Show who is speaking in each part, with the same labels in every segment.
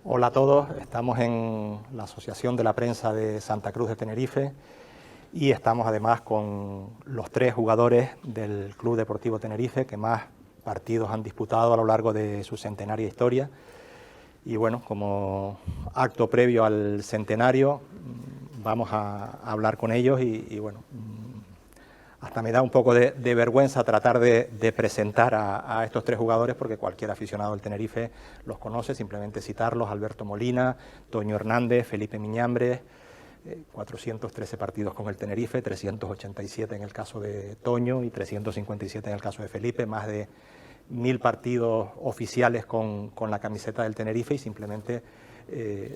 Speaker 1: Hola a todos, estamos en la Asociación de la Prensa de Santa Cruz de Tenerife y estamos además con los 3 jugadores del Club Deportivo Tenerife que más partidos han disputado a lo largo de su centenaria historia. Y bueno, como acto previo al centenario vamos a hablar con ellos y bueno, hasta me da un poco de vergüenza tratar de presentar a estos 3 jugadores porque cualquier aficionado del Tenerife los conoce, simplemente citarlos: Alberto Molina, Toño Hernández, Felipe Miñambres, 413 partidos con el Tenerife, 387 en el caso de Toño y 357 en el caso de Felipe, más de 1000 partidos oficiales con la camiseta del Tenerife, y simplemente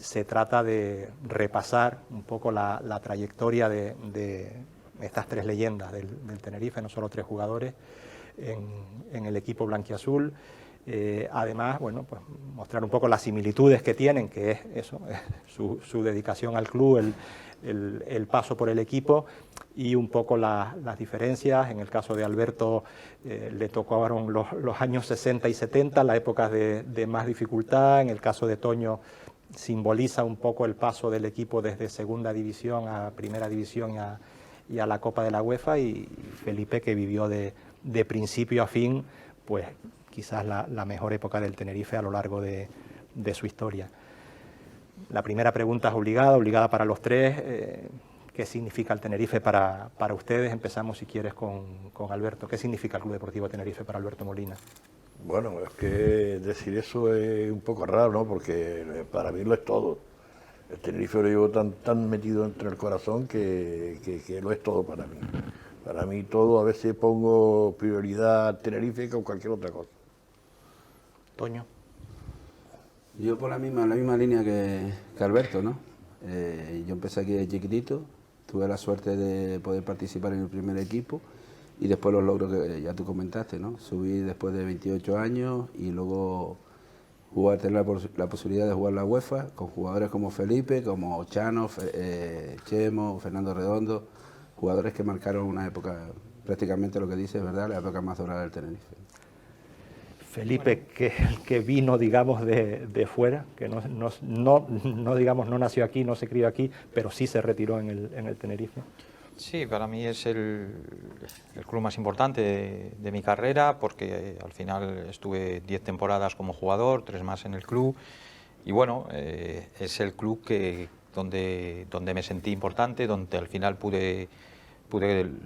Speaker 1: se trata de repasar un poco la trayectoria de estas 3 leyendas del Tenerife, no solo 3 jugadores en el equipo blanquiazul. Además, bueno, pues mostrar un poco las similitudes que tienen, que es eso, su dedicación al club, el paso por el equipo, y un poco las diferencias. En el caso de Alberto le tocaron los años 60 y 70, las épocas de más dificultad. En el caso de Toño simboliza un poco el paso del equipo desde segunda división a primera división y a la Copa de la UEFA, y Felipe, que vivió de principio a fin, pues quizás la mejor época del Tenerife a lo largo de su historia. La primera pregunta es obligada para los 3. ¿Qué significa el Tenerife para ustedes? Empezamos, si quieres, con Alberto. ¿Qué significa el Club Deportivo Tenerife para Alberto Molina?
Speaker 2: Bueno, es que decir eso es un poco raro, ¿no? Porque para mí lo es todo. El Tenerife lo llevo tan metido entre el corazón que lo es todo para mí. Para mí todo, a veces pongo prioridad Tenerife que cualquier otra cosa.
Speaker 1: Toño.
Speaker 3: Yo por la misma línea que Alberto, ¿no? Yo empecé aquí de chiquitito, tuve la suerte de poder participar en el primer equipo y después los logros que ya tú comentaste, ¿no? Subí después de 28 años y luego tener la posibilidad de jugar la UEFA con jugadores como Felipe, como Chano, Chemo, Fernando Redondo, jugadores que marcaron una época, prácticamente lo que dice es verdad, la época más dorada del Tenerife.
Speaker 1: Felipe, que vino, digamos, de fuera, que no digamos, no nació aquí, no se crió aquí, pero sí se retiró en el Tenerife.
Speaker 4: Sí, para mí es el club más importante de mi carrera, porque al final estuve 10 temporadas como jugador, 3 más en el club, y bueno, es el club donde me sentí importante, donde al final pude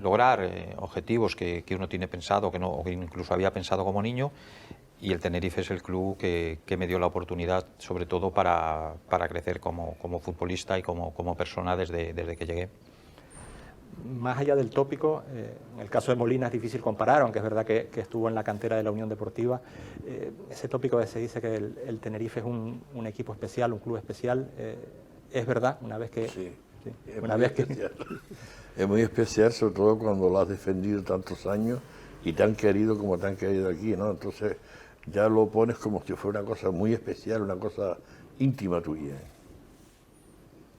Speaker 4: lograr objetivos que uno tiene pensado, o que incluso había pensado como niño, y el Tenerife es el club que me dio la oportunidad, sobre todo para crecer como futbolista y como persona desde que llegué.
Speaker 1: Más allá del tópico, en el caso de Molina es difícil comparar, aunque es verdad que estuvo en la cantera de la Unión Deportiva. Ese tópico se dice que el Tenerife es un equipo especial, un club especial. ¿Es verdad? Una vez que...
Speaker 2: Sí,
Speaker 1: sí,
Speaker 2: es
Speaker 1: una
Speaker 2: muy
Speaker 1: vez
Speaker 2: especial. Es muy especial, sobre todo cuando lo has defendido tantos años y tan querido como tan querido aquí, ¿no? Entonces ya lo pones como si fuera una cosa muy especial, una cosa íntima tuya.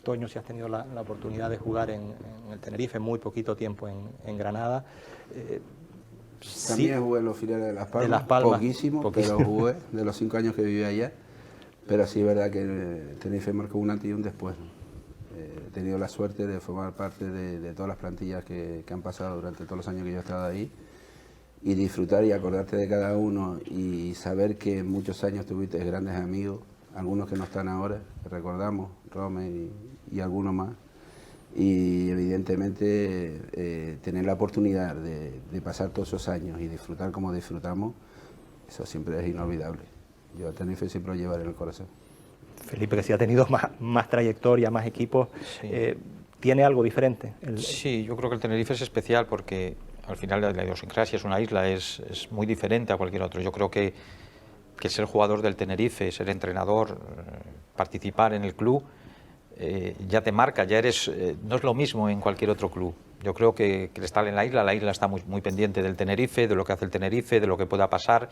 Speaker 1: Toño, si has tenido la oportunidad de jugar en el Tenerife, muy poquito tiempo en Granada.
Speaker 3: También
Speaker 1: sí,
Speaker 3: jugué en los filiales de Las Palmas, poquísimo, pero jugué de los 5 años que viví allá. Pero sí es verdad que el Tenerife marcó un antes y un después, ¿no? He tenido la suerte de formar parte de todas las plantillas que han pasado durante todos los años que yo he estado ahí, y disfrutar y acordarte de cada uno y saber que en muchos años tuviste grandes amigos, algunos que no están ahora, que recordamos, Rome y algunos más, y evidentemente tener la oportunidad de pasar todos esos años y disfrutar como disfrutamos, eso siempre es inolvidable. Yo a Tenerife siempre lo llevaré en el corazón.
Speaker 1: Felipe, que sí ha tenido más trayectoria, más equipos,
Speaker 4: Sí.
Speaker 1: ¿tiene algo diferente?
Speaker 4: Sí, yo creo que el Tenerife es especial porque al final la idiosincrasia es una isla, es muy diferente a cualquier otro. Yo creo que ser jugador del Tenerife, ser entrenador, participar en el club, ya te marca, ya eres, no es lo mismo en cualquier otro club. Yo creo que estar en la isla está muy pendiente del Tenerife, de lo que hace el Tenerife, de lo que pueda pasar.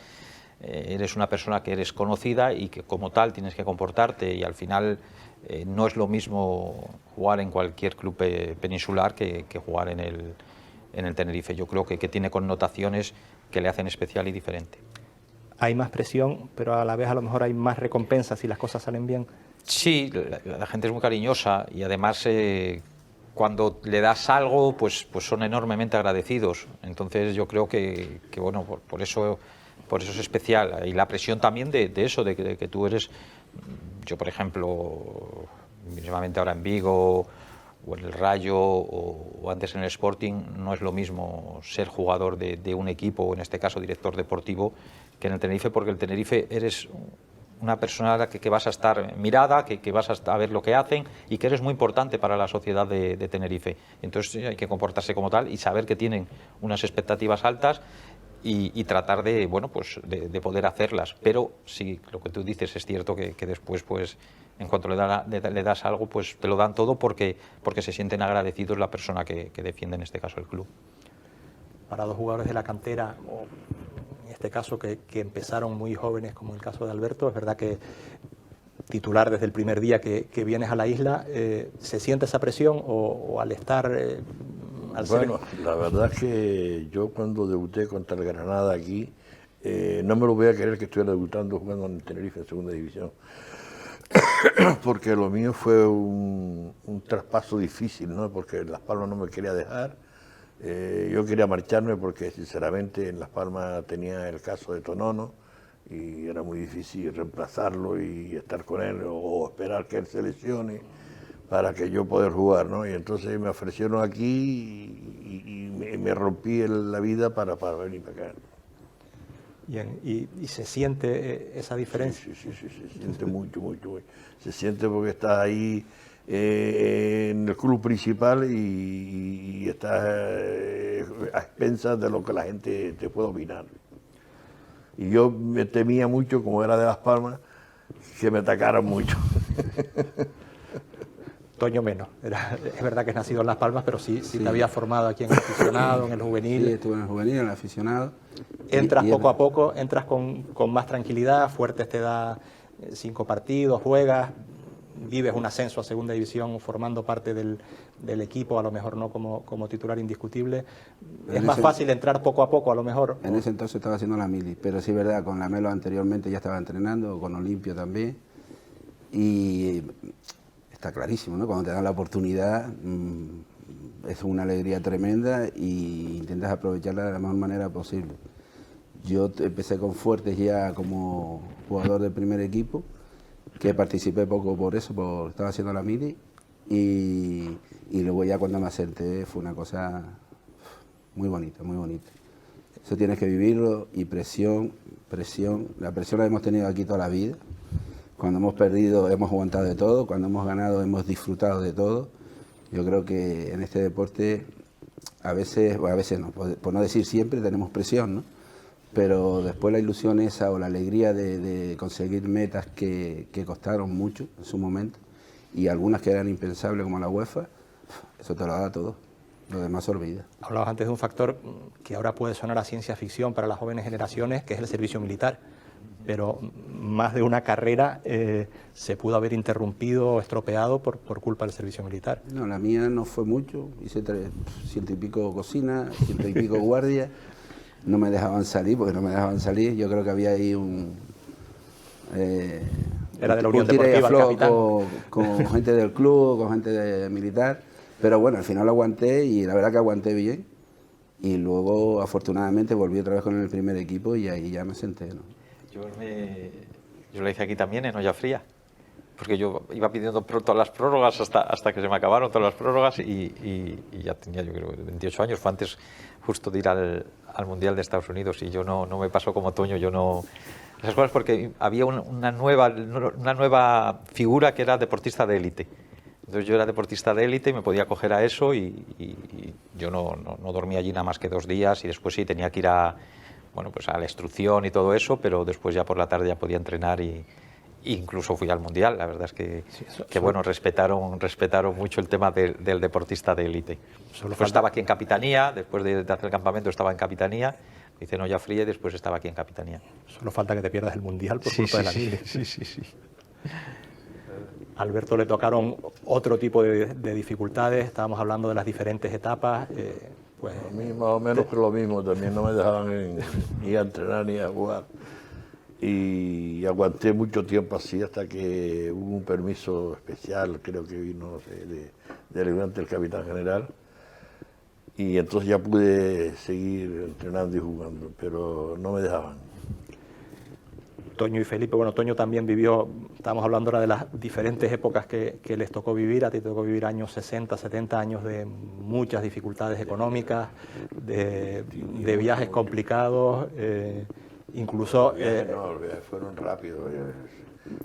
Speaker 4: Eres una persona que eres conocida y que como tal tienes que comportarte, y al final no es lo mismo jugar en cualquier club peninsular que jugar en el Tenerife. Yo creo que tiene connotaciones que le hacen especial y diferente.
Speaker 1: hay más presión, pero a la vez a lo mejor hay más recompensa si las cosas salen bien.
Speaker 4: Sí, la gente es muy cariñosa y además cuando le das algo, pues son enormemente agradecidos. Entonces yo creo que bueno, por eso es especial. Y la presión también de eso, de que tú eres, yo por ejemplo, mismamente ahora en Vigo o en el Rayo o antes en el Sporting, no es lo mismo ser jugador de un equipo, o en este caso director deportivo, que en el Tenerife, porque el Tenerife eres una persona que vas a estar mirada, que vas a ver lo que hacen y que eres muy importante para la sociedad de Tenerife. Entonces hay que comportarse como tal y saber que tienen unas expectativas altas y tratar de, bueno, pues de poder hacerlas. Pero sí, lo que tú dices es cierto que después, pues en cuanto le das algo, pues te lo dan todo porque se sienten agradecidos la persona que defiende, en este caso el club.
Speaker 1: Para dos jugadores de la cantera, o en este caso que empezaron muy jóvenes, como el caso de Alberto, es verdad que titular desde el primer día que vienes a la isla, ¿se siente esa presión o al estar...
Speaker 2: Bueno, la verdad es que yo cuando debuté contra el Granada aquí, no me lo voy a creer que estuviera debutando jugando en Tenerife en segunda división, porque lo mío fue un traspaso difícil, ¿no? Porque Las Palmas no me quería dejar. Yo quería marcharme porque sinceramente en Las Palmas tenía el caso de Tonono y era muy difícil reemplazarlo y estar con él o esperar que él se lesione para que yo poder jugar, ¿no? Y entonces me ofrecieron aquí y me rompí la vida para venir para acá.
Speaker 1: Bien, y se siente esa diferencia.
Speaker 2: Sí, se siente mucho. Se siente porque estás ahí en el club principal y estás a expensas de lo que la gente te puede opinar. Y yo me temía mucho, como era de Las Palmas, que me atacaran mucho.
Speaker 1: Toño menos. Es verdad que has nacido en Las Palmas, pero sí te había formado aquí en el aficionado, en el juvenil.
Speaker 3: Sí, estuve en el juvenil, en el aficionado.
Speaker 1: Entras poco a poco, entras con más tranquilidad, Fuertes te da 5 partidos, juegas, vives un ascenso a segunda división formando parte del equipo, a lo mejor no como titular indiscutible. Es más fácil entrar poco a poco, a lo mejor.
Speaker 3: En ese entonces estaba haciendo la mili, pero sí es verdad, con la Melo anteriormente ya estaba entrenando, con Olimpio también. Y está clarísimo, ¿no? Cuando te dan la oportunidad es una alegría tremenda y intentas aprovecharla de la mejor manera posible. Yo empecé con Fuertes ya como jugador del primer equipo, que participé poco por eso, porque estaba haciendo la mili, y luego ya cuando me asenté fue una cosa muy bonita, muy bonita. Eso tienes que vivirlo, y presión, la presión la hemos tenido aquí toda la vida. Cuando hemos perdido hemos aguantado de todo, cuando hemos ganado hemos disfrutado de todo. Yo creo que en este deporte a veces no, por no decir siempre, tenemos presión, ¿no? Pero después la ilusión esa o la alegría de conseguir metas que costaron mucho en su momento y algunas que eran impensables como la UEFA, eso te lo da todo, lo demás se olvida.
Speaker 1: Hablabas antes de un factor que ahora puede sonar a ciencia ficción para las jóvenes generaciones, que es el servicio militar. Pero más de una carrera se pudo haber interrumpido o estropeado por culpa del servicio militar.
Speaker 3: No, la mía no fue mucho, hice 100 y pico cocina, 100 y pico guardia, no me dejaban salir, yo creo que había ahí
Speaker 1: era de la Unión Deportiva, el capitán.
Speaker 3: Con gente del club, con gente militar, pero bueno, al final lo aguanté y la verdad que aguanté bien, y luego afortunadamente volví otra vez con el primer equipo y ahí ya me senté, ¿no?
Speaker 4: Yo lo hice aquí también, en Olla Fría, porque yo iba pidiendo todas las prórrogas hasta que se me acabaron todas las prórrogas y ya tenía, yo creo, 28 años, fue antes justo de ir al Mundial de Estados Unidos, y yo no me pasó como Toño, yo no... Esas cosas, porque había una nueva figura que era deportista de élite. Entonces yo era deportista de élite y me podía coger a eso y yo no dormía allí nada más que 2 días, y después sí tenía que ir pues a la instrucción y todo eso, pero después ya por la tarde ya podía entrenar y incluso fui al Mundial. La verdad es que, bueno, respetaron mucho el tema del deportista de élite. Después estaba aquí en Capitanía, después de hacer el campamento estaba en Capitanía, hice en Olla Fría y después estaba aquí en Capitanía.
Speaker 1: Solo falta que te pierdas el Mundial por culpa de la mili.
Speaker 4: Sí.
Speaker 1: A Alberto le tocaron otro tipo de dificultades, estábamos hablando de las diferentes etapas.
Speaker 2: Pues a mí más o menos lo mismo, también no me dejaban ni a entrenar ni a jugar. y aguanté mucho tiempo así hasta que hubo un permiso especial, creo que vino, no sé, de ayudante del capitán general, y entonces ya pude seguir entrenando y jugando, pero no me dejaban.
Speaker 1: Toño y Felipe, bueno, Toño también vivió, estamos hablando ahora de las diferentes épocas que les tocó vivir, a ti te tocó vivir años 60, 70 años de muchas dificultades económicas, de viajes complicados, incluso...
Speaker 2: Los viajes fueron rápidos.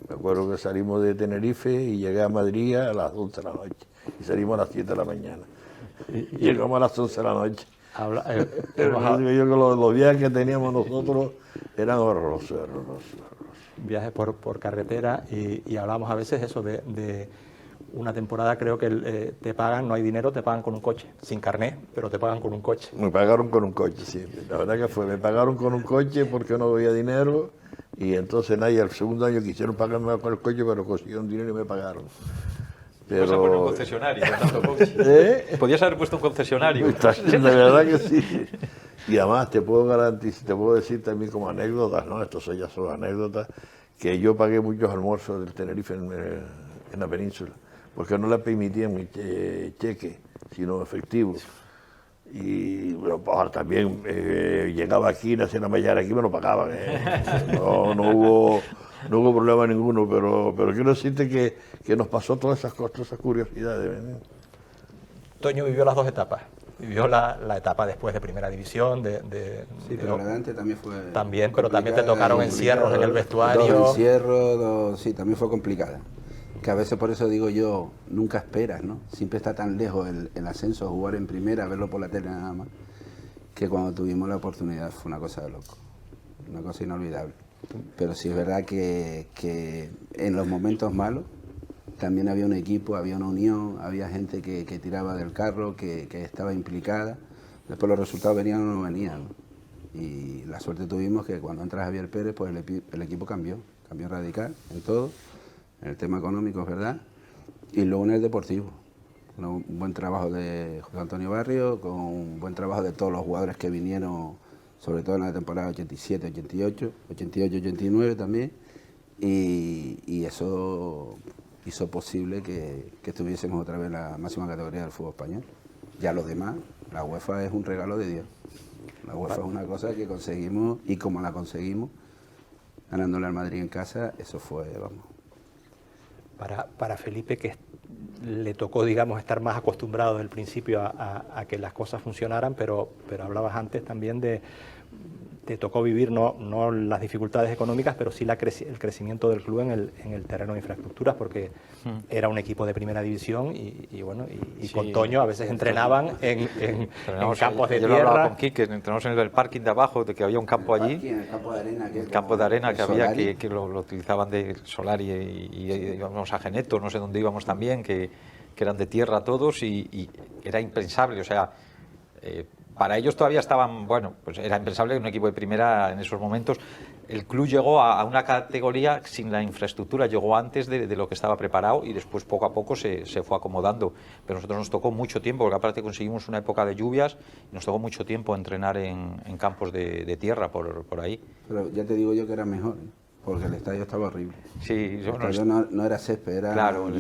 Speaker 2: Me acuerdo que salimos de Tenerife y llegué a Madrid a las 11 de la noche y salimos a las 7 de la mañana. Y llegamos a las 11 de la noche. Los viajes que teníamos nosotros eran horrorosos.
Speaker 1: Viajes por carretera y hablamos a veces eso de una temporada, creo que te pagan, no hay dinero, te pagan con un coche, sin carnet, pero te pagan con un coche.
Speaker 2: Me pagaron con un coche, sí. La verdad que fue, me pagaron con un coche porque no había dinero y entonces nadie, el segundo año quisieron pagarme con el coche, pero consiguieron dinero y me pagaron.
Speaker 4: Pero... Podías haber puesto un concesionario, tanto coche. Podías haber puesto un concesionario.
Speaker 2: De verdad que sí. Y además te puedo garantizar, te puedo decir también como anécdotas, ¿no? Esto ya son anécdotas, que yo pagué muchos almuerzos del Tenerife en la península, porque no le permitían mi cheque, sino efectivo. Y bueno, pues, también llegaba aquí, no hacía una mañana aquí, me lo pagaban. No hubo problema ninguno, pero quiero decirte que nos pasó todas esas cosas, todas esas curiosidades.
Speaker 1: Toño vivió las dos etapas. Vivió la etapa después de Primera División.
Speaker 3: Sí, pero adelante también fue.
Speaker 1: También, pero también te tocaron encierros en el vestuario.
Speaker 3: Dos encierros, sí, también fue complicada. Que a veces por eso digo yo, nunca esperas, ¿no? Siempre está tan lejos el ascenso, jugar en primera, verlo por la tele nada más, que cuando tuvimos la oportunidad fue una cosa de loco, una cosa inolvidable. Pero sí es verdad que en los momentos malos también había un equipo, había una unión, había gente que tiraba del carro, que estaba implicada. Después los resultados venían o no venían, ¿no? Y la suerte tuvimos que cuando entra Javier Pérez, pues el equipo cambió radical en todo. En el tema económico, es verdad, y luego en el deportivo. Con un buen trabajo de José Antonio Barrio, con un buen trabajo de todos los jugadores que vinieron, sobre todo en la temporada 87, 88, 88, 89 también, y eso hizo posible que estuviésemos otra vez en la máxima categoría del fútbol español. Ya los demás, la UEFA es un regalo de Dios. La UEFA es una cosa que conseguimos, y como la conseguimos, ganándole al Madrid en casa, eso fue, vamos...
Speaker 1: Para Felipe, que le tocó, digamos, estar más acostumbrado desde el principio a que las cosas funcionaran, pero hablabas antes también te tocó vivir no las dificultades económicas, pero sí el crecimiento del club en el terreno de infraestructuras, porque era un equipo de primera división y bueno, y sí, con Toño a veces entrenaban en campos de tierra.
Speaker 4: Yo lo hablaba con Quique, entrenamos en el parking de abajo, de que había un campo allí,
Speaker 3: el campo de arena,
Speaker 4: que había, que lo utilizaban de solar y íbamos a Geneto, no sé dónde íbamos también, que eran de tierra todos y era impensable, o sea... para ellos todavía estaban, bueno, pues era impensable que un equipo de primera en esos momentos. El club llegó a una categoría sin la infraestructura, llegó antes de lo que estaba preparado y después poco a poco se fue acomodando. Pero a nosotros nos tocó mucho tiempo, porque aparte conseguimos una época de lluvias y nos tocó mucho tiempo entrenar en campos de tierra por ahí.
Speaker 3: Pero ya te digo yo que era mejor, ¿eh? Porque el estadio estaba horrible.
Speaker 4: Sí,
Speaker 3: el estadio no era césped, era
Speaker 4: claro, el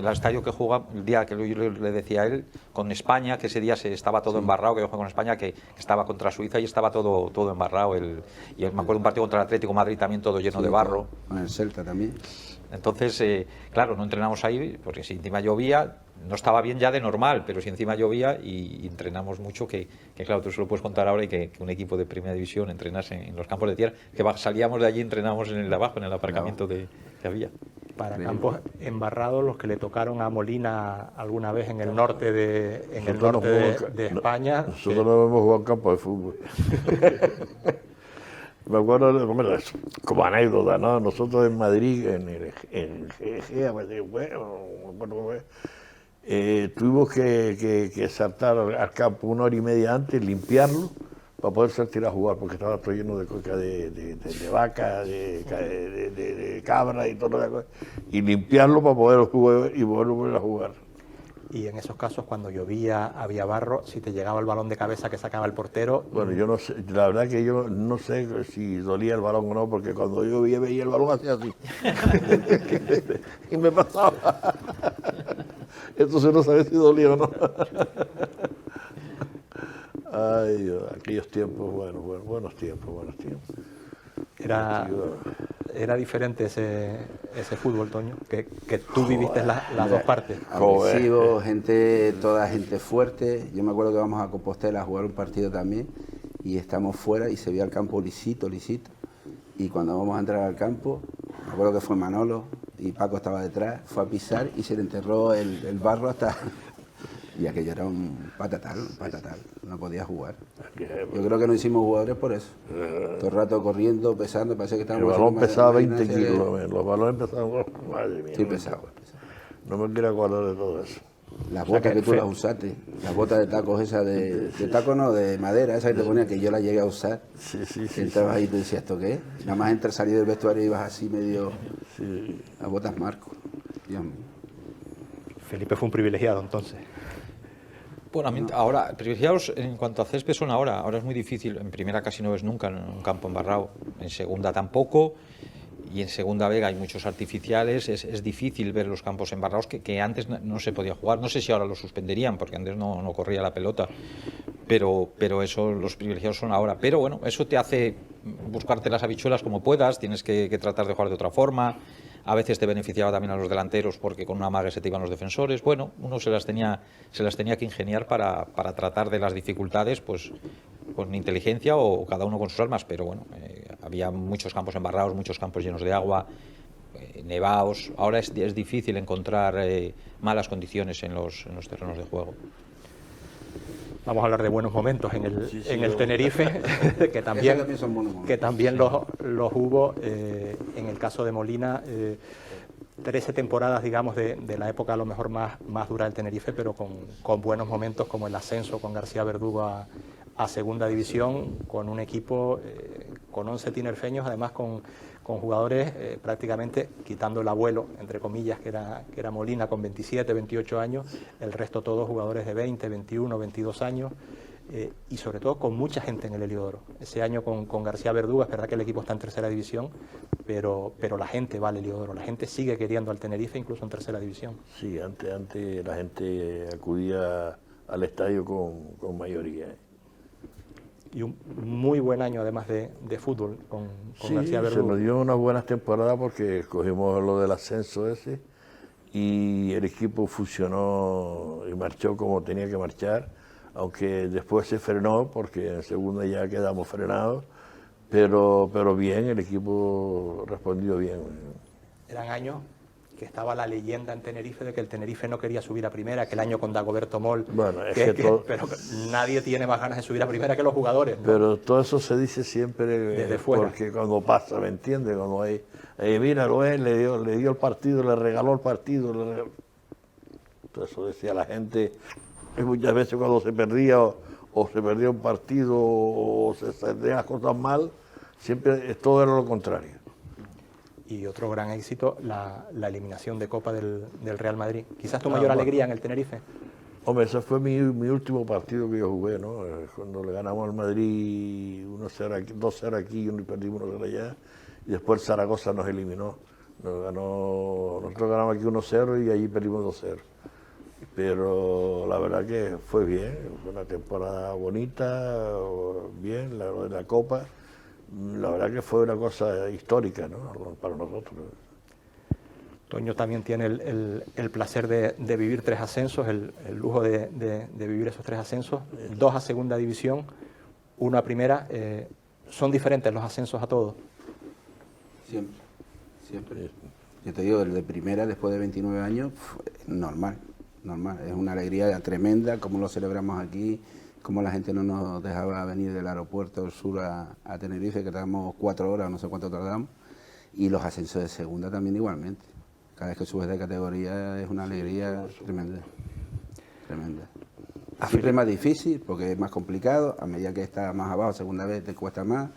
Speaker 4: estadio que jugaba, el día que yo le decía a él, con España, que ese día estaba todo embarrado, que yo jugué con España, que estaba contra Suiza y estaba todo embarrado. Y me acuerdo un partido contra el Atlético de Madrid también todo lleno de barro.
Speaker 3: Con el Celta también.
Speaker 4: Entonces, claro, no entrenamos ahí, porque si encima llovía, no estaba bien ya de normal, pero si encima llovía y entrenamos mucho, que claro, tú se lo puedes contar ahora y que un equipo de primera división entrenase en los campos de tierra, que salíamos de allí y entrenábamos en el de abajo, en el aparcamiento que había.
Speaker 1: Para campos embarrados, los que le tocaron a Molina alguna vez en el norte de España.
Speaker 2: Nosotros no hemos jugado en campos de fútbol. Me acuerdo, como anécdota, ¿no? Nosotros en Madrid, en Egea, tuvimos que saltar al campo 1 hora y media antes, limpiarlo, para poder salir a jugar, porque estaba todo lleno de coca de vaca, de cabra y todo lo demás, y limpiarlo para poder jugar y volver a jugar.
Speaker 1: y en esos casos cuando llovía, había barro, si te llegaba el balón de cabeza que sacaba el portero...
Speaker 2: Bueno, yo no sé, la verdad que yo no sé si dolía el balón o no, porque cuando yo veía el balón hacía así. Y me pasaba. Entonces no sabía si dolía o no. Ay, Dios, aquellos tiempos, buenos tiempos.
Speaker 1: Era diferente ese fútbol, Toño, que tú viviste las dos partes.
Speaker 3: Agresivo, toda gente fuerte. Yo me acuerdo que vamos a Compostela a jugar un partido también y estamos fuera y se veía el campo lisito. Y cuando vamos a entrar al campo, me acuerdo que fue Manolo y Paco estaba detrás, fue a pisar y se le enterró el barro hasta... Y aquello era un patatal, no podía jugar. Yo creo que no hicimos jugadores por eso. Todo el rato corriendo, pesando, parecía que estábamos...
Speaker 2: El balón pesaba 20 kilos, los balones pesaban... Madre mía.
Speaker 3: Sí, pesaba.
Speaker 2: No me quiero acordar de todo eso.
Speaker 3: Las botas que tú las usaste, las botas de tacos esas de taco no, de madera, esas que te ponían, que yo las llegué a usar.
Speaker 2: Sí.
Speaker 3: Entrabas ahí y te decías, ¿esto qué? Nada más entrar, salir del vestuario y ibas así medio...
Speaker 2: Sí.
Speaker 3: Las botas Marco. Dios mío.
Speaker 1: Felipe fue un privilegiado entonces.
Speaker 4: Bueno, ahora, privilegiados en cuanto a césped son ahora es muy difícil, en primera casi no ves nunca en un campo embarrado, en segunda tampoco, y en segunda vega hay muchos artificiales, es difícil ver los campos embarrados que antes no se podía jugar, no sé si ahora lo suspenderían, porque antes no corría la pelota, pero eso, los privilegiados son ahora, pero bueno, eso te hace buscarte las habichuelas como puedas, tienes que tratar de jugar de otra forma. A veces te beneficiaba también a los delanteros porque con una amague se te iban los defensores. Bueno, uno se las tenía que ingeniar para tratar de las dificultades pues con inteligencia o cada uno con sus armas. Pero bueno, había muchos campos embarrados, muchos campos llenos de agua, nevados. Ahora es difícil encontrar malas condiciones en los terrenos de juego.
Speaker 1: Vamos a hablar de buenos momentos en el Tenerife, que también los hubo. En el caso de Molina, 13 temporadas, digamos, de la época a lo mejor más dura del Tenerife, pero con buenos momentos como el ascenso con García Verdugo a Segunda División, con un equipo con 11 tinerfeños, además con jugadores prácticamente quitando el abuelo, entre comillas, que era Molina, con 27, 28 años, el resto todos jugadores de 20, 21, 22 años, y sobre todo con mucha gente en el Heliodoro. Ese año con García Verdugo, es verdad que el equipo está en tercera división, pero la gente va al Heliodoro, la gente sigue queriendo al Tenerife, incluso en tercera división.
Speaker 2: Sí, antes la gente acudía al estadio con mayoría.
Speaker 1: Y un muy buen año además de fútbol con García Verdugo.
Speaker 2: Se nos dio unas buenas temporadas porque cogimos lo del ascenso ese y el equipo funcionó y marchó como tenía que marchar, aunque después se frenó porque en segunda ya quedamos frenados, pero bien, el equipo respondió bien.
Speaker 1: Eran años que estaba la leyenda en Tenerife de que el Tenerife no quería subir a primera, que el año con Dagoberto Moll,
Speaker 2: bueno,
Speaker 1: pero nadie tiene más ganas de subir a primera que los jugadores, ¿no?
Speaker 2: Pero todo eso se dice siempre
Speaker 1: desde fuera, porque
Speaker 2: cuando pasa, ¿me entiendes? Cuando hay, míralo, le dio el partido, le regaló el partido, todo eso decía la gente, y muchas veces cuando se perdía o se perdía un partido o se hacían las cosas mal, siempre todo era lo contrario.
Speaker 1: Y otro gran éxito, la eliminación de Copa del Real Madrid. Quizás tu mayor alegría en el Tenerife.
Speaker 2: Hombre, ese fue mi último partido que yo jugué, ¿no? Cuando le ganamos al Madrid 1-0 aquí, 2-0 aquí y perdimos 1-0 allá. Y después Zaragoza nos eliminó. Nosotros ganamos aquí 1-0 y allí perdimos 2-0. Pero la verdad que fue bien, fue una temporada bonita, bien, la Copa. La verdad que fue una cosa histórica, ¿no? Para nosotros.
Speaker 1: Toño también tiene el placer de vivir 3 ascensos, el lujo de vivir esos 3 ascensos, 2 a segunda división, 1 a primera. ¿Son diferentes los ascensos a todos?
Speaker 3: Siempre. Yo te digo, el de primera, después de 29 años, normal. Es una alegría tremenda, como lo celebramos aquí, como la gente no nos dejaba venir del aeropuerto del sur a Tenerife, que tardamos 4 horas, no sé cuánto tardamos, y los ascensos de segunda también igualmente. Cada vez que subes de categoría es una alegría tremenda. Siempre es más difícil porque es más complicado, a medida que estás más abajo, segunda vez te cuesta más,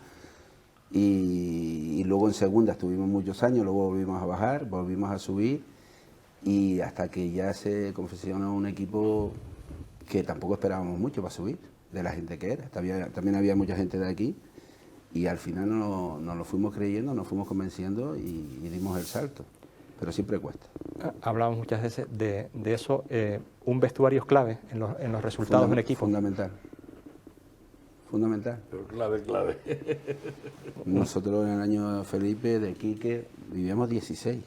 Speaker 3: y luego en segunda estuvimos muchos años, luego volvimos a bajar, volvimos a subir, y hasta que ya se confeccionó un equipo que tampoco esperábamos mucho para subir, de la gente que era. También había mucha gente de aquí y al final nos lo fuimos creyendo, nos fuimos convenciendo y dimos el salto, pero siempre cuesta.
Speaker 1: Hablamos muchas veces de eso. Un vestuario es clave en los resultados de un equipo.
Speaker 3: Fundamental.
Speaker 2: Pero clave.
Speaker 3: Nosotros en el año Felipe, de Quique, vivíamos 16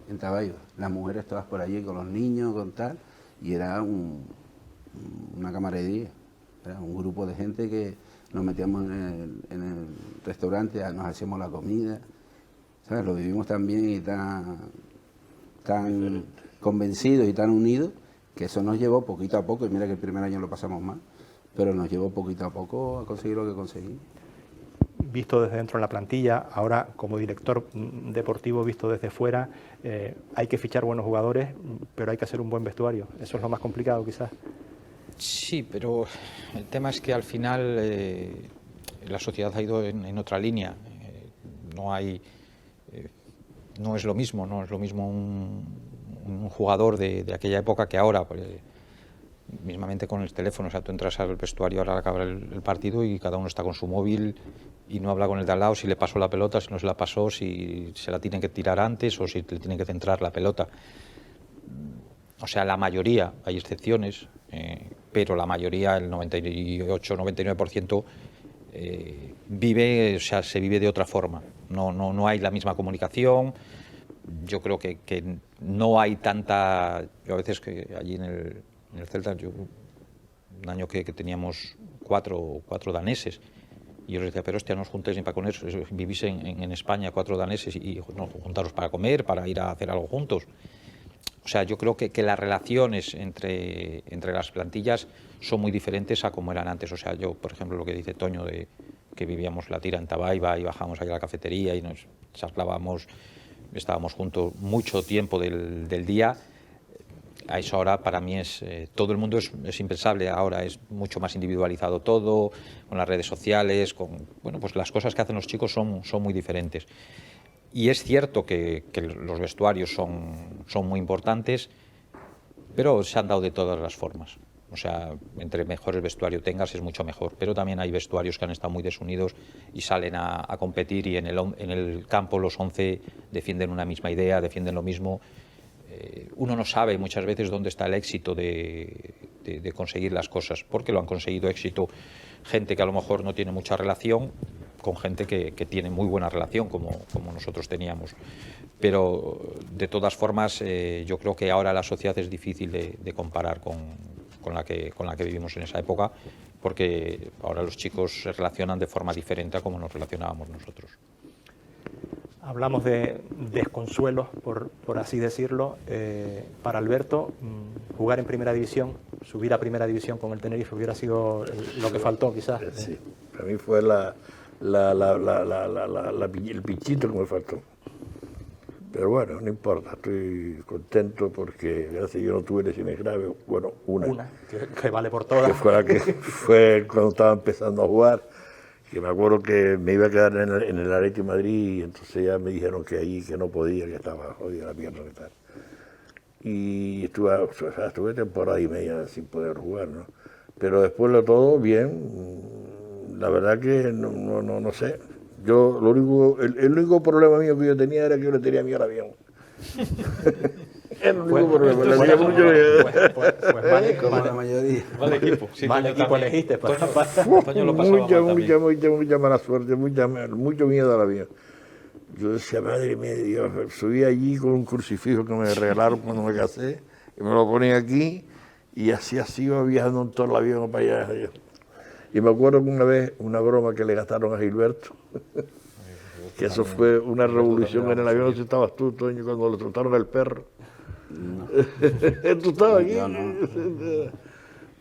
Speaker 3: en Tabayo. Las mujeres todas por allí con los niños, con tal, y era una camaradería. Era un grupo de gente que nos metíamos en el restaurante, nos hacíamos la comida, ¿sabes? Lo vivimos tan bien y tan convencidos y tan unidos, que eso nos llevó poquito a poco, y mira que el primer año lo pasamos mal, pero nos llevó poquito a poco a conseguir lo que conseguimos.
Speaker 1: Visto desde dentro en la plantilla, ahora como director deportivo visto desde fuera, hay que fichar buenos jugadores, pero hay que hacer un buen vestuario. Eso es lo más complicado quizás.
Speaker 4: Sí, pero el tema es que al final la sociedad ha ido en otra línea. No es lo mismo un jugador de aquella época que ahora. Mismamente con el teléfono, o sea, tú entras al vestuario ahora al acabar el partido y cada uno está con su móvil y no habla con el de al lado si le pasó la pelota, si no se la pasó, si se la tienen que tirar antes o si le tienen que centrar la pelota. O sea, la mayoría, hay excepciones, pero la mayoría, el 98-99%, se vive de otra forma. No hay la misma comunicación. Yo creo que no hay tanta... Yo a veces que allí en el Celta, un año que teníamos cuatro daneses, y yo les decía, pero hostia, no os juntéis ni para comer, vivís en España 4 daneses y no, juntaros para comer, para ir a hacer algo juntos. O sea, yo creo que las relaciones entre las plantillas son muy diferentes a como eran antes. O sea, yo, por ejemplo, lo que dice Toño, de que vivíamos la tira en Tabaiba y bajábamos ahí a la cafetería y nos charlábamos, estábamos juntos mucho tiempo del día. A eso ahora para mí todo el mundo es impensable, ahora es mucho más individualizado todo, con las redes sociales, pues las cosas que hacen los chicos son muy diferentes. Y es cierto que los vestuarios son muy importantes, pero se han dado de todas las formas. O sea, entre mejor el vestuario tengas es mucho mejor, pero también hay vestuarios que han estado muy desunidos y salen a competir y en el campo los 11 defienden una misma idea, defienden lo mismo. Uno no sabe muchas veces dónde está el éxito de conseguir las cosas, porque lo han conseguido éxito gente que a lo mejor no tiene mucha relación con gente que tiene muy buena relación, como nosotros teníamos. Pero de todas formas, yo creo que ahora la sociedad es difícil de comparar con la que vivimos en esa época, porque ahora los chicos se relacionan de forma diferente a como nos relacionábamos nosotros.
Speaker 1: Hablamos de desconsuelos, por así decirlo. Para Alberto, jugar en Primera División, subir a Primera División con el Tenerife hubiera sido lo que faltó, quizás.
Speaker 2: Sí, para mí fue el pichito que me faltó. Pero bueno, no importa, estoy contento porque gracias a Dios no tuve lesiones graves. Bueno, una
Speaker 1: que vale por todas.
Speaker 2: Que fue la que fue cuando estaba empezando a jugar, que me acuerdo que me iba a quedar en el Atlético de Madrid y entonces ya me dijeron que allí que no podía, que estaba jodida la pierna y tal. Y estuve temporada y media sin poder jugar, ¿no? Pero después de todo, bien, la verdad que no sé. Yo el único problema mío que yo tenía era que yo le tenía miedo al avión. Era el único problema. Le tenía mucho miedo.
Speaker 3: Como la mayoría.
Speaker 4: Mal equipo. Sí,
Speaker 1: mal equipo elegiste.
Speaker 2: Mucha mala suerte, mucho miedo al avión. Yo decía, madre mía, Dios, subí allí con un crucifijo que me regalaron cuando me casé, y me lo ponía aquí, y así iba viajando en todo el avión para allá. Y me acuerdo que una vez, una broma que le gastaron a Gilberto, que eso fue una revolución en el avión. No sé si estabas tú, Toño, cuando le trataron al perro.
Speaker 3: No.
Speaker 2: ¿Tú estabas aquí?
Speaker 3: No.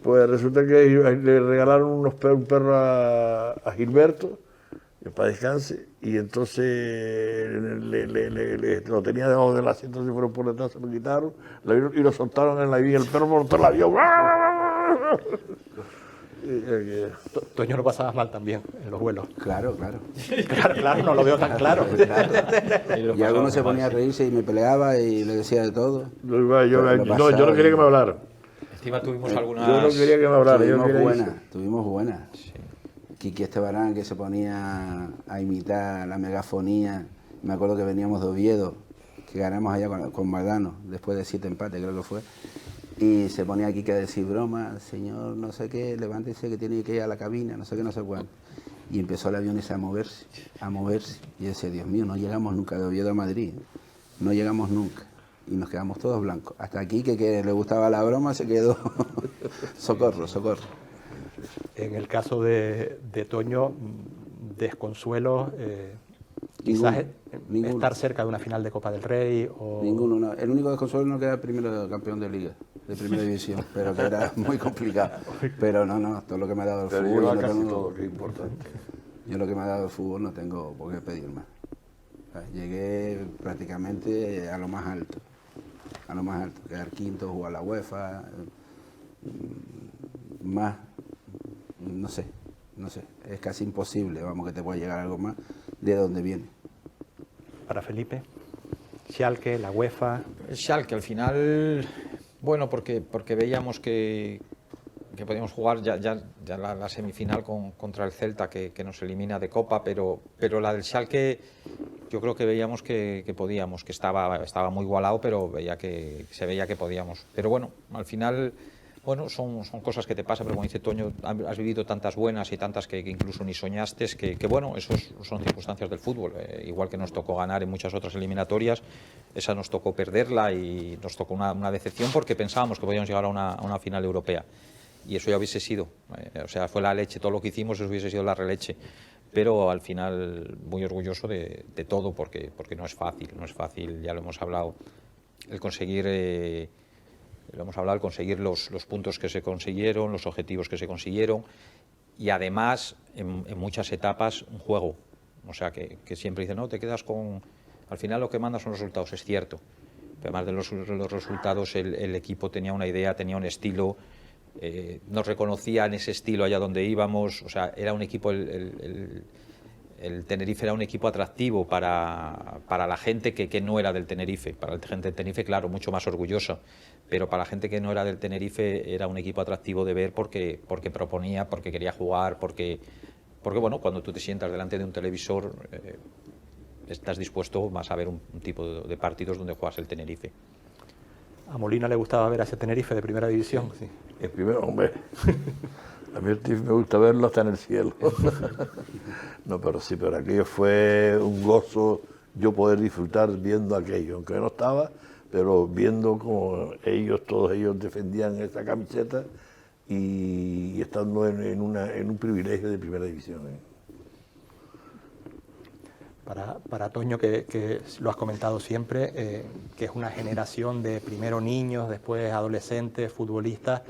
Speaker 2: Pues resulta que le regalaron un perro a Gilberto, para descanse, y entonces lo tenía debajo del asiento, se fueron por detrás, se lo quitaron, y lo soltaron en la vía, el perro por todo el avión.
Speaker 1: Toño lo pasabas mal también en los vuelos.
Speaker 3: Claro, claro.
Speaker 1: Claro, no lo veo tan claro.
Speaker 3: Y alguno se ponía a reírse y me peleaba y le decía de todo.
Speaker 2: Yo no quería que me hablara.
Speaker 4: Encima tuvimos algunas...
Speaker 2: Yo no quería que me hablara.
Speaker 3: Tuvimos buenas.
Speaker 4: Sí.
Speaker 3: Quique Estebarán, que se ponía a imitar la megafonía. Me acuerdo que veníamos de Oviedo, que ganamos allá con Maldano, después de 7 empates creo que fue. Y se ponía aquí que a decir broma, señor no sé qué, levántese que tiene que ir a la cabina, no sé qué, no sé cuánto. Y empezó el avión ese a moverse. Y yo decía, Dios mío, no llegamos nunca de Oviedo a Madrid, no llegamos nunca. Y nos quedamos todos blancos. Hasta aquí que le gustaba la broma se quedó, socorro.
Speaker 1: En el caso de Toño, desconsuelo, quizás estar cerca de una final de Copa del Rey. O...
Speaker 3: Ninguno, no. El único desconsuelo no queda el primero campeón de Liga, de Primera División, pero que era muy complicado. Pero no, todo lo que me ha dado el fútbol...
Speaker 2: Yo casi todo, que es importante.
Speaker 3: Yo lo que me ha dado el fútbol no tengo por qué pedir más. O sea, llegué prácticamente a lo más alto, quedar quinto, jugar la UEFA, más, no sé, es casi imposible, vamos, que te pueda llegar algo más de donde viene.
Speaker 1: Para Felipe, Schalke, la UEFA...
Speaker 4: El Schalke al final, bueno, porque veíamos que podíamos jugar ya la semifinal contra el Celta, que nos elimina de Copa, pero la del Schalke yo creo que veíamos que podíamos, que estaba muy igualado, pero se veía que podíamos. Pero bueno, al final... Bueno, son cosas que te pasan, pero como dice Toño, has vivido tantas buenas y tantas que incluso ni soñaste, que bueno, esos son circunstancias del fútbol. Igual que nos tocó ganar en muchas otras eliminatorias, esa nos tocó perderla y nos tocó una decepción porque pensábamos que podíamos llegar a una final europea. Y eso ya hubiese sido, o sea, fue la leche, todo lo que hicimos, eso hubiese sido la releche. Pero al final muy orgulloso de todo porque no es fácil, ya lo hemos hablado, el conseguir... Lo hemos hablado, conseguir los puntos que se consiguieron, los objetivos que se consiguieron y además en muchas etapas un juego. O sea, que siempre dicen, no, te quedas con... Al final lo que manda son los resultados, es cierto. Pero además de los resultados, el equipo tenía una idea, tenía un estilo, nos reconocía en ese estilo allá donde íbamos. O sea, era un equipo... El Tenerife era un equipo atractivo para la gente que no era del Tenerife. Para la gente del Tenerife, claro, mucho más orgullosa. Pero para la gente que no era del Tenerife era un equipo atractivo de ver porque proponía, porque quería jugar, porque bueno, cuando tú te sientas delante de un televisor estás dispuesto más a ver un tipo de partidos donde juegas el Tenerife.
Speaker 1: ¿A Molina le gustaba ver a ese Tenerife de Primera División? Sí.
Speaker 2: El primero, hombre. A mí me gusta verlo hasta en el cielo. No, pero sí, pero aquello fue un gozo yo poder disfrutar viendo aquello, aunque no estaba, pero viendo como todos ellos defendían esa camiseta y estando en un privilegio de Primera División.
Speaker 1: Para Toño, que lo has comentado siempre, que es una generación de primero niños, después adolescentes, futbolistas,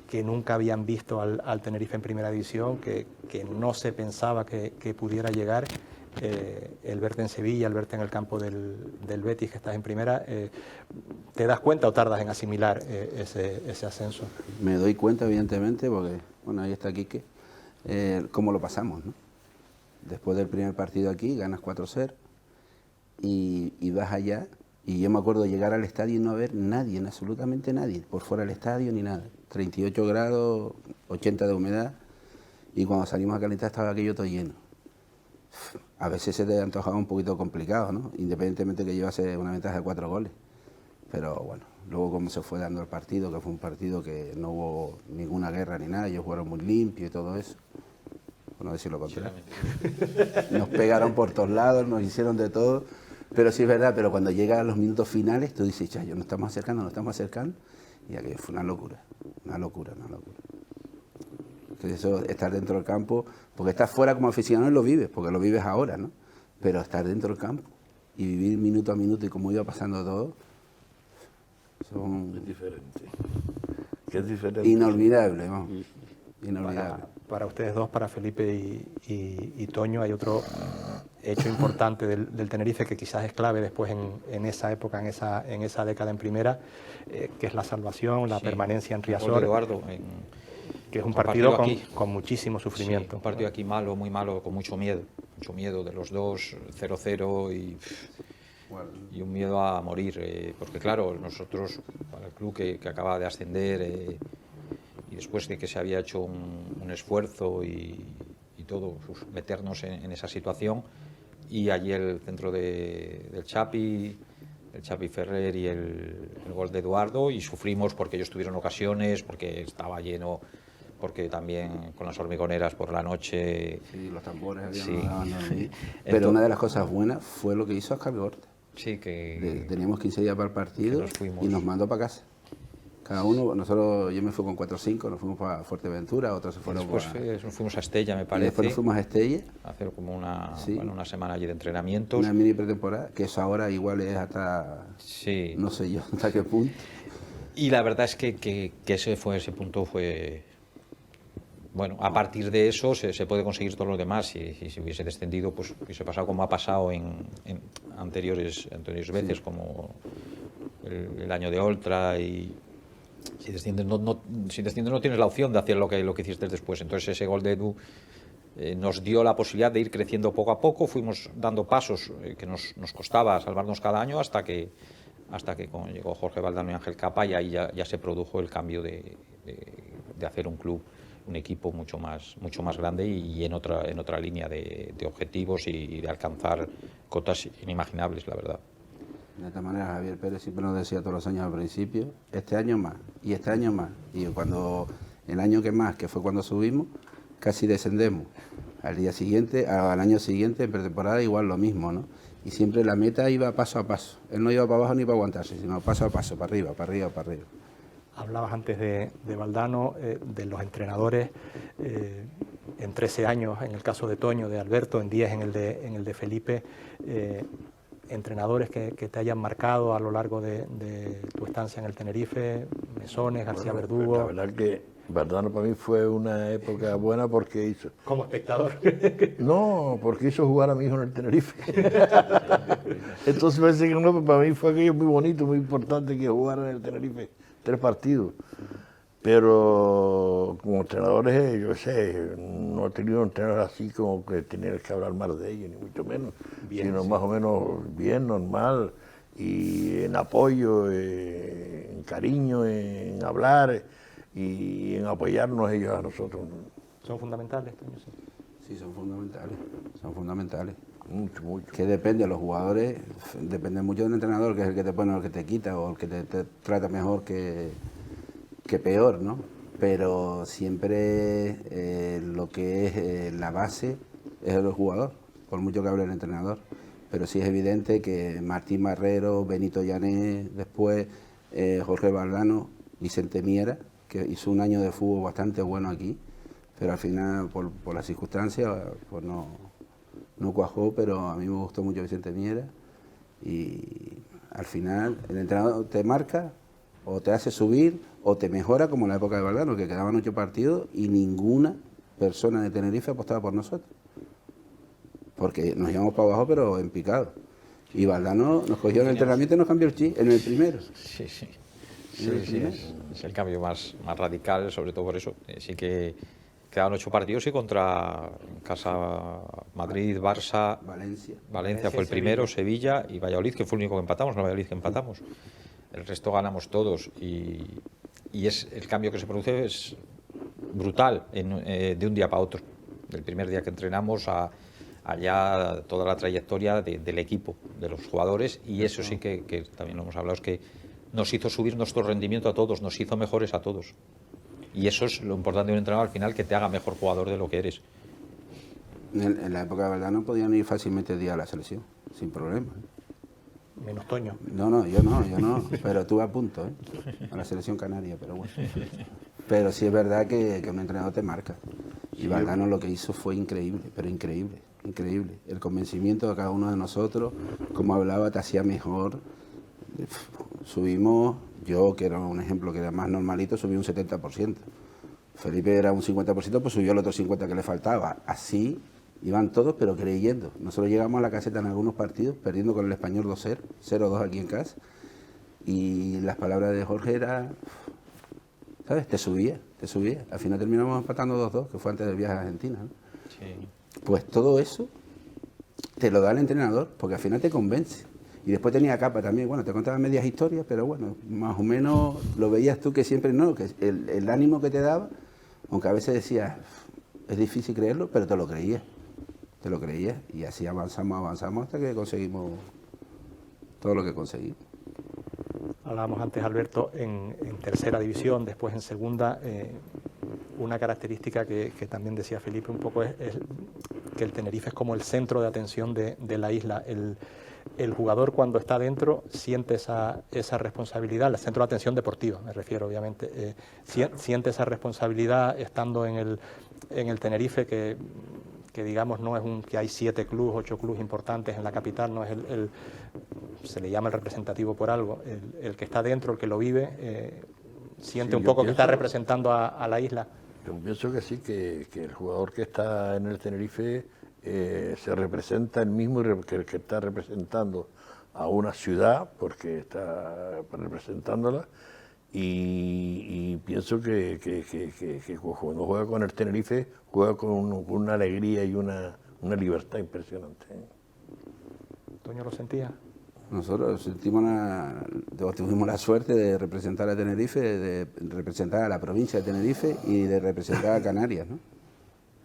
Speaker 1: que nunca habían visto al Tenerife en Primera División, que no se pensaba que pudiera llegar. El verte en Sevilla, el verte en el campo del Betis, que estás en Primera, ¿te das cuenta o tardas en asimilar ese ascenso?
Speaker 3: Me doy cuenta, evidentemente, porque, bueno, ahí está Quique, cómo lo pasamos, ¿no? Después del primer partido aquí, ganas 4-0 y vas allá. Y yo me acuerdo llegar al estadio y no haber nadie, absolutamente nadie, por fuera del estadio ni nada. 38 grados, 80 de humedad, y cuando salimos a calentar estaba aquello todo lleno. A veces se te antojaba un poquito complicado, ¿no? Independientemente que llevase una ventaja de 4 goles. Pero bueno, luego como se fue dando el partido, que fue un partido que no hubo ninguna guerra ni nada, ellos jugaron muy limpio y todo eso. Por no decir lo contrario. Nos pegaron por todos lados, nos hicieron de todo. Pero sí es verdad, pero cuando llega a los minutos finales, tú dices, chayo, nos estamos acercando, y aquello fue una locura. Entonces eso, estar dentro del campo, porque estás fuera como aficionado y lo vives, porque lo vives ahora, ¿no? Pero estar dentro del campo y vivir minuto a minuto y cómo iba pasando todo, son...
Speaker 2: Es diferente. ¿Qué es diferente?
Speaker 3: Inolvidable, ¿no? Inolvidable.
Speaker 1: Para ustedes dos, para Felipe y Toño, hay otro hecho importante del Tenerife que quizás es clave después en esa época, en esa década en Primera, que es la salvación, la permanencia en Riazor.
Speaker 4: Eduardo,
Speaker 1: Que es un partido
Speaker 4: aquí,
Speaker 1: con muchísimo sufrimiento.
Speaker 4: Sí, un partido aquí malo, muy malo, con mucho miedo de los dos, 0-0 y un miedo a morir, porque claro, nosotros, para el club que acaba de ascender y después de que se había hecho un esfuerzo y todo, pues, meternos en esa situación, y allí el centro del Chapi, el Chapi Ferrer y el gol de Eduardo, y sufrimos porque ellos tuvieron ocasiones, porque estaba lleno, porque también con las hormigoneras por la noche.
Speaker 3: Sí, los tambores.
Speaker 4: Sí.
Speaker 3: Pero una de las cosas buenas fue lo que hizo Oscar Vigorta.
Speaker 4: Sí, que
Speaker 3: teníamos 15 días para el partido y nos mandó para casa. Cada uno, yo me fui con 4 o 5, nos fuimos para Fuerteventura, otros se fueron
Speaker 4: después nos fuimos a Estella, me parece.
Speaker 3: Y después nos fuimos a Estella.
Speaker 4: A hacer como una semana allí de entrenamientos.
Speaker 3: Una mini pretemporada, que eso ahora igual es hasta,
Speaker 4: sí,
Speaker 3: no sé yo hasta qué punto.
Speaker 4: Y la verdad es que ese punto fue... Bueno, a partir de eso se puede conseguir todo lo demás. Si se hubiese descendido, pues hubiese pasado como ha pasado en anteriores veces, como el año de Oltra, y si desciendes no tienes la opción de hacer lo que hiciste después. Entonces ese gol de Edu nos dio la posibilidad de ir creciendo poco a poco, fuimos dando pasos que nos costaba salvarnos cada año hasta que cuando llegó Jorge Valdano y Ángel Capa, y ahí ya se produjo el cambio de hacer un club, un equipo mucho más grande y en otra línea de objetivos y de alcanzar cotas inimaginables, la verdad.
Speaker 3: De esta manera Javier Pérez siempre nos decía todos los años al principio, este año más, y este año más. Y cuando el año que fue cuando subimos, casi descendemos. Al año siguiente, en pretemporada, igual lo mismo, ¿no? Y siempre la meta iba paso a paso. Él no iba para abajo ni para aguantarse, sino paso a paso, para arriba, para arriba, para arriba.
Speaker 1: Hablabas antes de Valdano, de los entrenadores, en 13 años, en el caso de Toño, de Alberto, en 10 en el de Felipe, entrenadores que te hayan marcado a lo largo de tu estancia en el Tenerife, Mesones, García Verdugo.
Speaker 2: La verdad que Valdano para mí fue una época buena porque hizo...
Speaker 1: ¿Como espectador?
Speaker 2: No, porque hizo jugar a mi hijo en el Tenerife. Entonces parece que no, para mí fue aquello muy bonito, muy importante que jugara en el Tenerife 3 partidos. Pero como entrenadores, yo sé, no he tenido un entrenador así como que tener que hablar mal de ellos, ni mucho menos, sino sí, más o menos bien, normal, y en apoyo, en cariño, en hablar y en apoyarnos ellos a nosotros.
Speaker 1: ¿Son fundamentales, Toño?
Speaker 3: Sí, son fundamentales.
Speaker 2: Mucho.
Speaker 3: Que depende de los jugadores, depende mucho del entrenador, que es el que te pone o el que te quita, o el que te trata mejor que peor, ¿no? Pero siempre lo que es la base es el jugador, por mucho que hable el entrenador. Pero sí es evidente que Martín Marrero, Benito Llané, después Jorge Valdano, Vicente Miera, que hizo un año de fútbol bastante bueno aquí, pero al final, por las circunstancias, pues no cuajó, pero a mí me gustó mucho Vicente Miera, y al final el entrenador te marca, o te hace subir, o te mejora, como en la época de Valdano, que quedaban 8 partidos y ninguna persona de Tenerife apostaba por nosotros. Porque nos íbamos para abajo, pero en picado. Y Valdano nos cogió en el entrenamiento y nos cambió el chip en el primero.
Speaker 4: Sí. Es el cambio más radical, sobre todo por eso. Sí que quedaban 8 partidos y contra en casa Madrid, Barça, Valencia fue el primero, Sevilla y Valladolid, que fue el único que empatamos, no Valladolid que empatamos. El resto ganamos todos y es el cambio que se produce es brutal de un día para otro. Del primer día que entrenamos allá toda la trayectoria del equipo, de los jugadores, y eso sí que también lo hemos hablado, es que nos hizo subir nuestro rendimiento a todos, nos hizo mejores a todos. Y eso es lo importante de un entrenador al final, que te haga mejor jugador de lo que eres.
Speaker 3: En la época de Valdano podían ir fácilmente día a la selección, sin problema.
Speaker 1: Menos Toño.
Speaker 3: No, yo no, pero estuve a punto, a la selección canaria, pero bueno. Pero sí es verdad que un entrenador te marca. Y Valdano lo que hizo fue increíble, pero increíble. El convencimiento de cada uno de nosotros, como hablaba, te hacía mejor. Subimos, yo que era un ejemplo que era más normalito, subí un 70%. Felipe era un 50%, pues subió el otro 50% que le faltaba. Así iban todos, pero creyendo. Nosotros llegamos a la caseta en algunos partidos, perdiendo con el Español 2-0, 0-2 aquí en casa. Y las palabras de Jorge eran, ¿sabes? Te subía que subía. Al final terminamos empatando 2-2, que fue antes del viaje a Argentina, ¿no?
Speaker 4: Sí.
Speaker 3: Pues todo eso te lo da el entrenador, porque al final te convence. Y después tenía Capa también, bueno, te contaba medias historias, pero bueno, más o menos lo veías tú que siempre no, que el ánimo que te daba, aunque a veces decías, es difícil creerlo, pero te lo creías, y así avanzamos hasta que conseguimos todo lo que conseguimos.
Speaker 1: Hablábamos antes, Alberto, en tercera división, después en segunda. Una característica que también decía Felipe un poco es que el Tenerife es como el centro de atención de la isla. El jugador cuando está dentro siente esa responsabilidad, el centro de atención deportiva me refiero obviamente, siente esa responsabilidad estando en el Tenerife, que digamos no es que hay 7 clubes, 8 clubes importantes en la capital, no es se le llama el representativo por algo, el que está dentro, el que lo vive, siente
Speaker 2: sí,
Speaker 1: un poco que está representando a la isla.
Speaker 2: Yo pienso que sí, que el jugador que está en el Tenerife se representa el mismo que el que está representando a una ciudad, porque está representándola, y pienso que cuando juega con el Tenerife, juega con una alegría y una libertad impresionante.
Speaker 1: ¿Toño lo sentía?
Speaker 3: Nosotros tuvimos la suerte de representar a Tenerife, de representar a la provincia de Tenerife y de representar a Canarias, ¿no?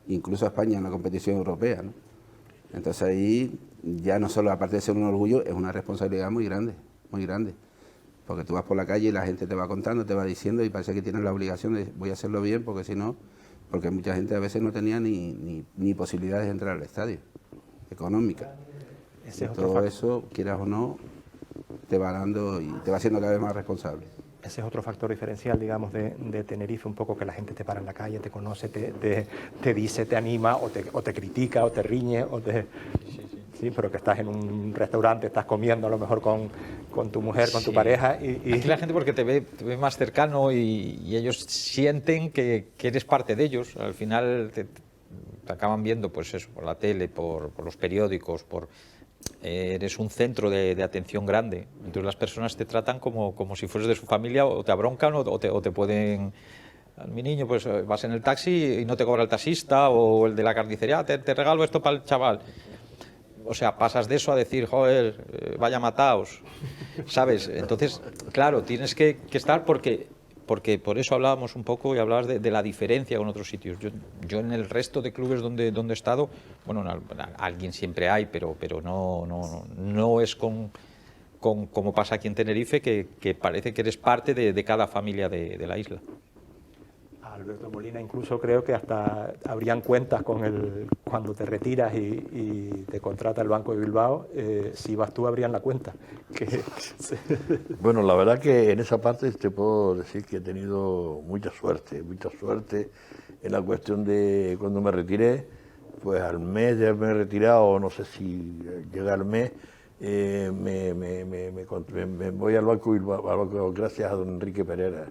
Speaker 3: Incluso a España en la competición europea, ¿no? Entonces ahí ya no solo, aparte de ser un orgullo, es una responsabilidad muy grande, porque tú vas por la calle y la gente te va contando, te va diciendo y parece que tienes la obligación de voy a hacerlo bien, porque si no, porque mucha gente a veces no tenía ni posibilidades de entrar al estadio, económica. Todo eso, quieras o no, te va dando y te va haciendo cada vez más responsable.
Speaker 1: Ese es otro factor diferencial, digamos, de Tenerife, un poco que la gente te para en la calle, te conoce, te dice, te anima, o te critica, o te riñe, sí, pero que estás en un restaurante, estás comiendo a lo mejor con tu mujer, con tu pareja.
Speaker 4: Aquí la gente porque te ve más cercano y ellos sienten que eres parte de ellos. Al final te acaban viendo, pues eso, por la tele, por los periódicos, eres un centro de atención grande. Entonces las personas te tratan como si fueres de su familia, o te abroncan o te pueden... Mi niño, pues vas en el taxi y no te cobra el taxista, o el de la carnicería, te regalo esto para el chaval. O sea, pasas de eso a decir, joder, vaya mataos, ¿sabes? Entonces, claro, tienes que estar porque por eso hablábamos un poco y hablabas de la diferencia con otros sitios. Yo en el resto de clubes donde he estado, bueno, alguien siempre hay, pero no es como pasa aquí en Tenerife, que parece que eres parte de cada familia de la isla.
Speaker 1: Alberto Molina, incluso creo que hasta habrían cuentas cuando te retiras y te contrata el Banco de Bilbao, si vas tú habrían la cuenta.
Speaker 2: Bueno, la verdad que en esa parte te puedo decir que he tenido mucha suerte en la cuestión de cuando me retiré, pues al mes de haberme retirado, no sé si llega al mes, me voy al Banco de Bilbao, gracias a don Enrique Pereira.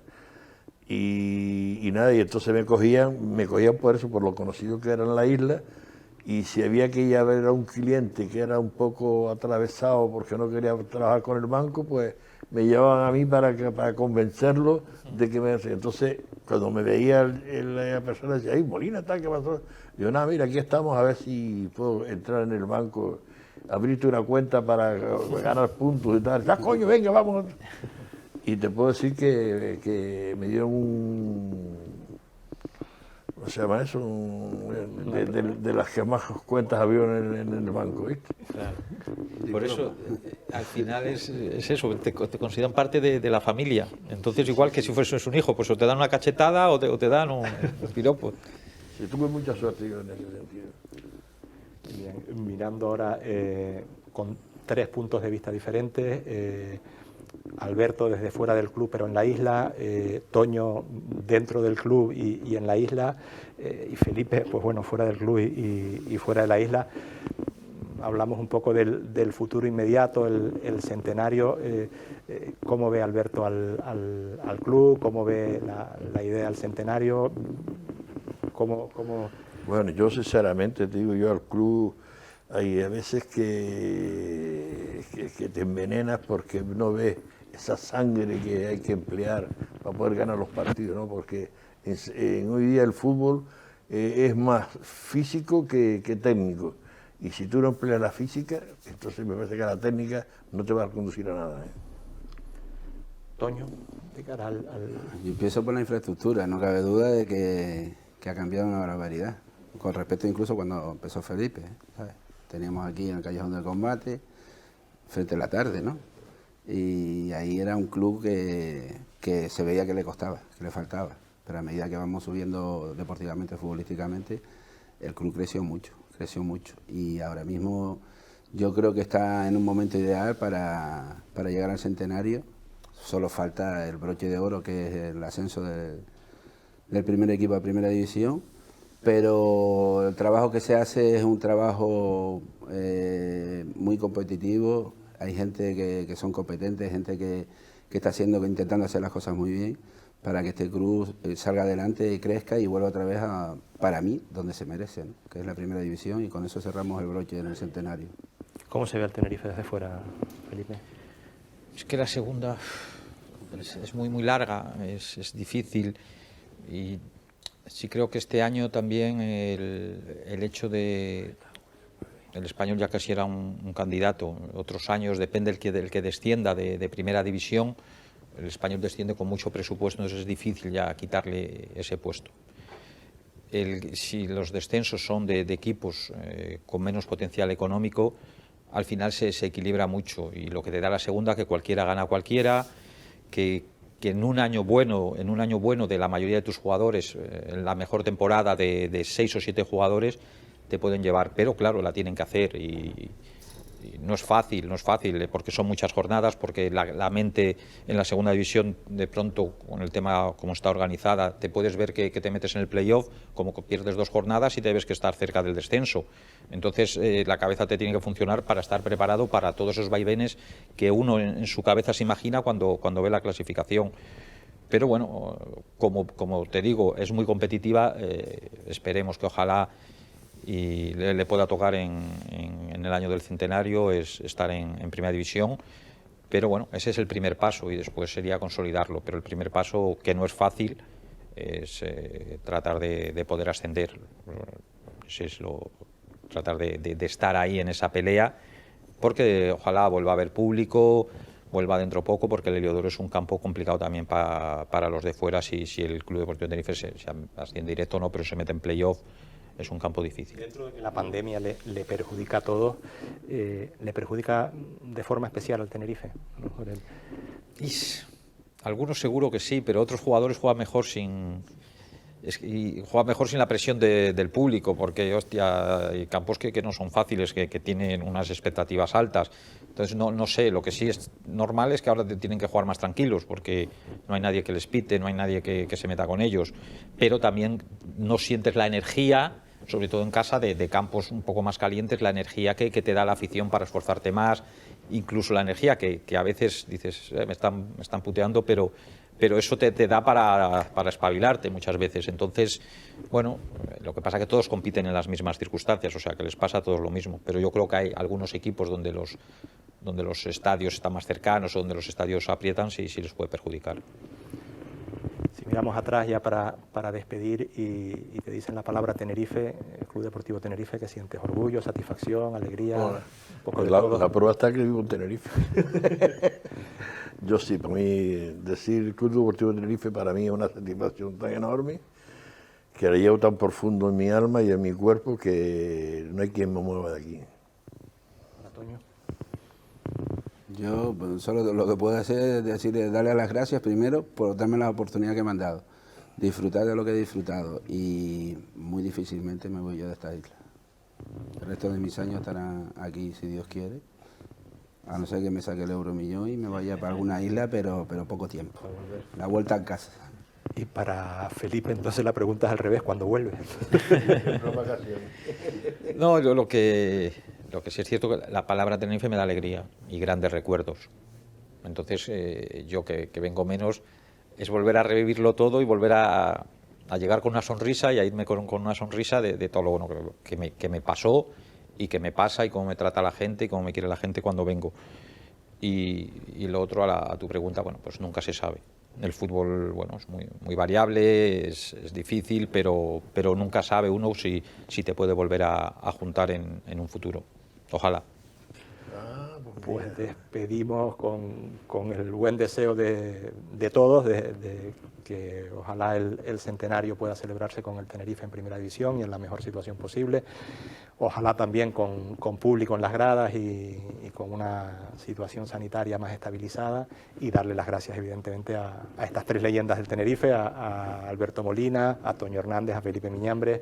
Speaker 2: Y nada, y entonces me cogían por eso, por lo conocido que era en la isla, y si había que ir a ver a un cliente que era un poco atravesado porque no quería trabajar con el banco, pues me llevaban a mí para convencerlo de que me... Entonces, cuando me veía la persona, decía, ¡ay, Molina, tal, qué pasó! Digo, nada, mira, aquí estamos, a ver si puedo entrar en el banco, abrirte una cuenta para ganar puntos y tal. ¡Ah, coño, venga, vamos! Y te puedo decir que me dieron ¿cómo se llama eso? De las que más cuentas había en el banco, ¿viste?
Speaker 4: Claro. Por eso, al final es eso, te consideran parte de la familia. Entonces, igual que si fueses un hijo, pues o te dan una cachetada o te dan un piropo.
Speaker 2: Sí, tuve mucha suerte yo en ese sentido.
Speaker 1: Bien, mirando ahora con 3 puntos de vista diferentes, Alberto desde fuera del club pero en la isla, Toño dentro del club y en la isla, y Felipe pues bueno fuera del club y fuera de la isla. Hablamos un poco del futuro inmediato, el centenario. ¿Cómo ve Alberto al club? ¿Cómo ve la idea del centenario? ¿Cómo?
Speaker 2: Bueno, yo sinceramente te digo, yo al club hay a veces que te envenenas porque no ves esa sangre que hay que emplear para poder ganar los partidos, ¿no? Porque Hoy día el fútbol es más físico que técnico. Y si tú no empleas la física, entonces me parece que la técnica no te va a conducir a nada.
Speaker 1: Toño, de cara al...
Speaker 3: Yo empiezo por la infraestructura, no cabe duda de que ha cambiado una barbaridad. Con respecto incluso cuando empezó Felipe, ¿sabes? Teníamos aquí en el Callejón del Combate, frente a la tarde, ¿no? Y ahí era un club que se veía que le costaba, que le faltaba. Pero a medida que vamos subiendo deportivamente, futbolísticamente, el club creció mucho. Y ahora mismo yo creo que está en un momento ideal para llegar al centenario. Solo falta el broche de oro, que es el ascenso del primer equipo a primera división, pero el trabajo que se hace es un trabajo muy competitivo. Hay gente que son competentes, gente que está intentando hacer las cosas muy bien para que este club salga adelante y crezca y vuelva otra vez para mí, donde se merece, ¿no? Que es la primera división, y con eso cerramos el broche en el centenario.
Speaker 1: ¿Cómo se ve el Tenerife desde fuera, Felipe?
Speaker 4: Es que la segunda es muy larga, es difícil, y sí creo que este año también el hecho de... El Español ya casi era un candidato. Otros años, depende del que descienda de primera división, el Español desciende con mucho presupuesto, entonces es difícil ya quitarle ese puesto. Si los descensos son de equipos con menos potencial económico, al final se equilibra mucho, y lo que te da la segunda, que cualquiera gana a cualquiera, que en un año bueno de la mayoría de tus jugadores, en la mejor temporada de 6 o 7 jugadores, te pueden llevar, pero claro, la tienen que hacer, y no es fácil, porque son muchas jornadas, porque la mente en la segunda división, de pronto, con el tema como está organizada, te puedes ver que te metes en el playoff, como pierdes 2 jornadas y te ves que estar cerca del descenso. Entonces la cabeza te tiene que funcionar para estar preparado para todos esos vaivenes que uno en su cabeza se imagina cuando ve la clasificación. Pero bueno, como te digo, es muy competitiva, esperemos que ojalá y le pueda tocar en el año del centenario es estar en primera división, pero bueno, ese es el primer paso, y después sería consolidarlo, pero el primer paso, que no es fácil, es tratar de poder ascender, tratar de estar ahí en esa pelea, porque ojalá vuelva a haber público, vuelva dentro poco, porque el Heliodoro es un campo complicado también para los de fuera. Si el Club Deportivo Tenerife se asciende directo, no, pero se mete en playoff, es un campo difícil.
Speaker 1: Dentro de que la pandemia le perjudica a todos, ¿le perjudica de forma especial al Tenerife?
Speaker 4: Algunos seguro que sí, pero otros jugadores juegan mejor sin la presión del público, porque hostia, hay campos que no son fáciles, que tienen unas expectativas altas. Entonces no sé, lo que sí es normal es que ahora tienen que jugar más tranquilos, porque no hay nadie que les pite, no hay nadie que se meta con ellos, pero también no sientes la energía, sobre todo en casa, de campos un poco más calientes, la energía que te da la afición para esforzarte más, incluso la energía que a veces dices, me están puteando, pero eso te da para espabilarte muchas veces. Entonces, bueno, lo que pasa es que todos compiten en las mismas circunstancias, o sea, que les pasa a todos lo mismo, pero yo creo que hay algunos equipos donde los estadios están más cercanos o donde los estadios aprietan, sí les puede perjudicar.
Speaker 1: Si miramos atrás ya para despedir y te dicen la palabra Tenerife, el Club Deportivo Tenerife, ¿qué sientes? ¿Orgullo, satisfacción, alegría?
Speaker 2: Bueno,
Speaker 1: un poco de
Speaker 2: la prueba está que vivo en Tenerife. Yo sí, para mí, decir Club Deportivo Tenerife para mí es una satisfacción tan enorme, que la llevo tan profundo en mi alma y en mi cuerpo, que no hay quien me mueva de aquí.
Speaker 1: Antonio.
Speaker 3: Yo solo lo que puedo hacer es darle las gracias primero por darme la oportunidad que me han dado, disfrutar de lo que he disfrutado, y muy difícilmente me voy yo de esta isla. El resto de mis años estarán aquí, si Dios quiere, a no ser que me saque el euromillón y me vaya para alguna isla, pero poco tiempo. La vuelta a casa.
Speaker 1: Y para Felipe, entonces la pregunta es al revés, ¿cuándo vuelves?
Speaker 4: No, yo lo que sí es cierto, que la palabra Tenerife me da alegría y grandes recuerdos. Entonces, yo que vengo menos, es volver a revivirlo todo y volver a llegar con una sonrisa y a irme con una sonrisa de todo lo bueno que me pasó y que me pasa, y cómo me trata la gente y cómo me quiere la gente cuando vengo. Y lo otro, a tu pregunta, bueno, pues nunca se sabe. el fútbol, bueno, es muy variable, es difícil, pero nunca sabe uno si te puede volver a juntar en un futuro. Ojalá.
Speaker 1: Pues despedimos con el buen deseo de todos, de que ojalá el centenario pueda celebrarse con el Tenerife en primera división y en la mejor situación posible. Ojalá también con público en las gradas y con una situación sanitaria más estabilizada, y darle las gracias evidentemente a estas tres leyendas del Tenerife, a Alberto Molina, a Toño Hernández, a Felipe Miñambres.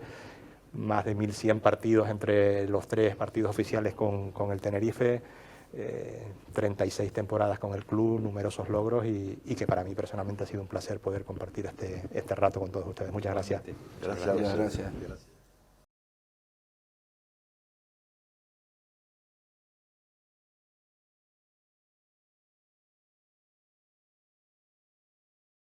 Speaker 1: Más de 1100 partidos entre los tres partidos oficiales con el Tenerife, 36 temporadas con el club, numerosos logros, y que para mí personalmente ha sido un placer poder compartir este rato con todos ustedes. Muchas gracias.
Speaker 2: Gracias.